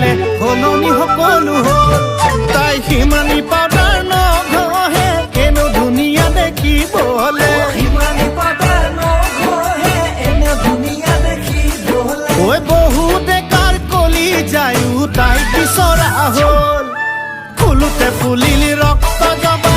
থাকিলে সলনি সকলো হ'ল তাই সিমানি পাউডাৰ নঘহে এনে ধুনীয়া দেখিবলে ঐ বহুতে কাৰ কলি যায়ো তাই বিচৰা হ'ল ফুলোতে ফুলিলি ৰক্ত জবা